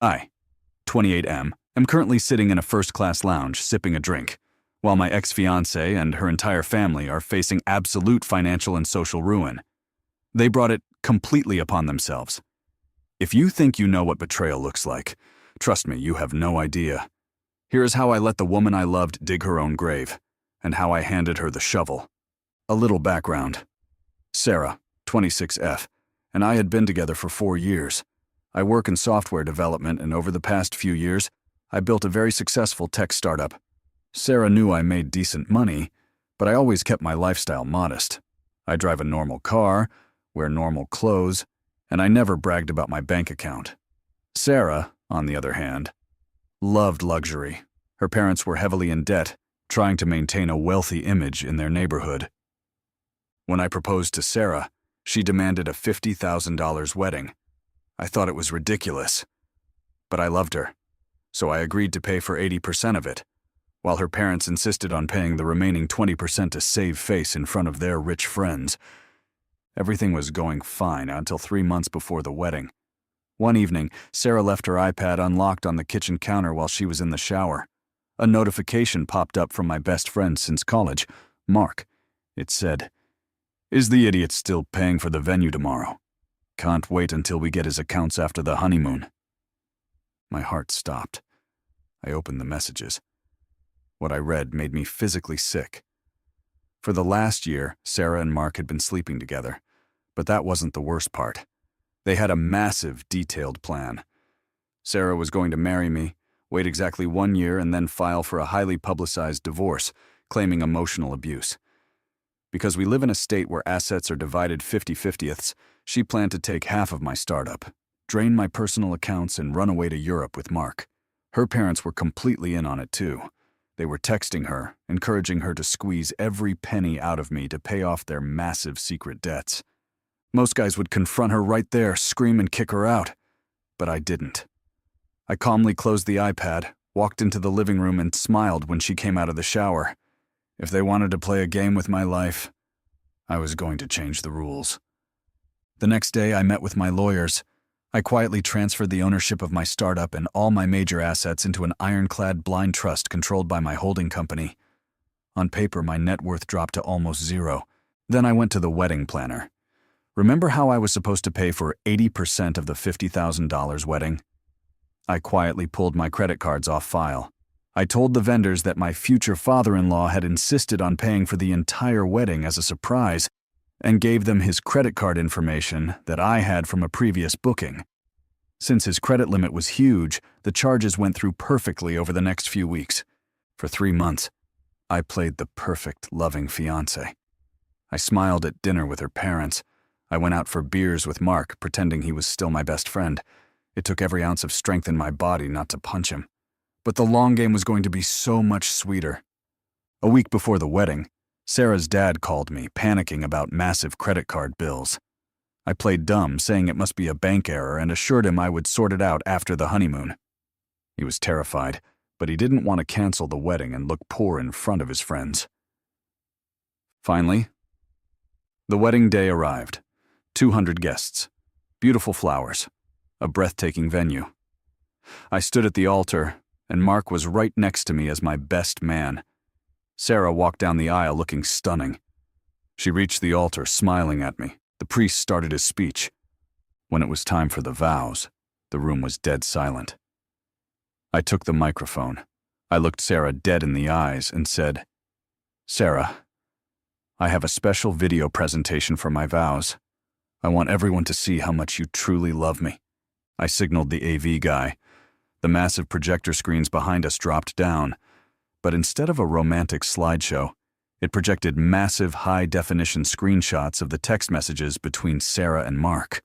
I, 28M, am currently sitting in a first-class lounge sipping a drink, while my ex-fiancée and her entire family are facing absolute financial and social ruin. They brought it completely upon themselves. If you think you know what betrayal looks like, trust me, you have no idea. Here is how I let the woman I loved dig her own grave, and how I handed her the shovel. A little background. Sarah, 26F, and I had been together for 4 years. I work in software development, and over the past few years, I built a very successful tech startup. Sarah knew I made decent money, but I always kept my lifestyle modest. I drive a normal car, wear normal clothes, and I never bragged about my bank account. Sarah, on the other hand, loved luxury. Her parents were heavily in debt, trying to maintain a wealthy image in their neighborhood. When I proposed to Sarah, she demanded a $50,000 wedding. I thought it was ridiculous, but I loved her, so I agreed to pay for 80% of it, while her parents insisted on paying the remaining 20% to save face in front of their rich friends. Everything was going fine until 3 months before the wedding. One evening, Sarah left her iPad unlocked on the kitchen counter while she was in the shower. A notification popped up from my best friend since college, Mark. It said, "Is the idiot still paying for the venue tomorrow? Can't wait until we get his accounts after the honeymoon." My heart stopped. I opened the messages. What I read made me physically sick. For the last year, Sarah and Mark had been sleeping together, but that wasn't the worst part. They had a massive, detailed plan. Sarah was going to marry me, wait exactly 1 year, and then file for a highly publicized divorce, claiming emotional abuse. Because we live in a state where assets are divided 50-50ths, she planned to take half of my startup, drain my personal accounts, and run away to Europe with Mark. Her parents were completely in on it too. They were texting her, encouraging her to squeeze every penny out of me to pay off their massive secret debts. Most guys would confront her right there, scream and kick her out. But I didn't. I calmly closed the iPad, walked into the living room, and smiled when she came out of the shower. If they wanted to play a game with my life, I was going to change the rules. The next day, I met with my lawyers. I quietly transferred the ownership of my startup and all my major assets into an ironclad blind trust controlled by my holding company. On paper, my net worth dropped to almost zero. Then I went to the wedding planner. Remember how I was supposed to pay for 80% of the $50,000 wedding? I quietly pulled my credit cards off file. I told the vendors that my future father-in-law had insisted on paying for the entire wedding as a surprise, and gave them his credit card information that I had from a previous booking. Since his credit limit was huge, the charges went through perfectly over the next few weeks. For 3 months, I played the perfect, loving fiancé. I smiled at dinner with her parents. I went out for beers with Mark, pretending he was still my best friend. It took every ounce of strength in my body not to punch him. But the long game was going to be so much sweeter. A week before the wedding, Sarah's dad called me, panicking about massive credit card bills. I played dumb, saying it must be a bank error, and assured him I would sort it out after the honeymoon. He was terrified, but he didn't want to cancel the wedding and look poor in front of his friends. Finally, the wedding day arrived. 200 guests, beautiful flowers, a breathtaking venue. I stood at the altar, and Mark was right next to me as my best man. Sarah walked down the aisle looking stunning. She reached the altar, smiling at me. The priest started his speech. When it was time for the vows, the room was dead silent. I took the microphone. I looked Sarah dead in the eyes and said, "Sarah, I have a special video presentation for my vows. I want everyone to see how much you truly love me." I signaled the AV guy. The massive projector screens behind us dropped down, but instead of a romantic slideshow, it projected massive high-definition screenshots of the text messages between Sarah and Mark,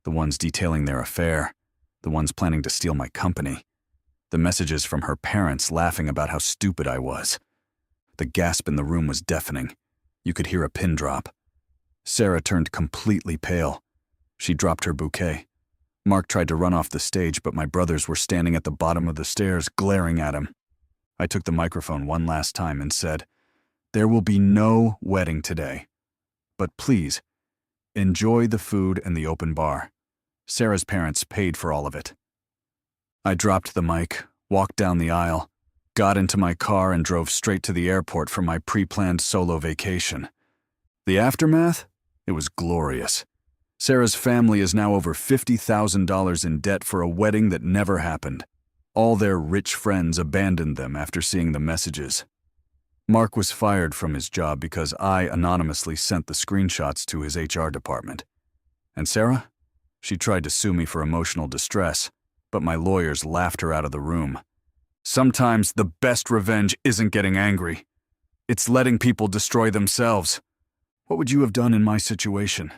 the ones detailing their affair, the ones planning to steal my company, the messages from her parents laughing about how stupid I was. The gasp in the room was deafening. You could hear a pin drop. Sarah turned completely pale. She dropped her bouquet. Mark tried to run off the stage, but my brothers were standing at the bottom of the stairs, glaring at him. I took the microphone one last time and said, "There will be no wedding today. But please, enjoy the food and the open bar. Sarah's parents paid for all of it." I dropped the mic, walked down the aisle, got into my car and drove straight to the airport for my pre-planned solo vacation. The aftermath? It was glorious. Sarah's family is now over $50,000 in debt for a wedding that never happened. All their rich friends abandoned them after seeing the messages. Mark was fired from his job because I anonymously sent the screenshots to his HR department. And Sarah? She tried to sue me for emotional distress, but my lawyers laughed her out of the room. Sometimes the best revenge isn't getting angry. It's letting people destroy themselves. What would you have done in my situation?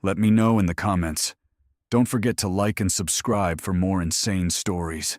Let me know in the comments. Don't forget to like and subscribe for more insane stories.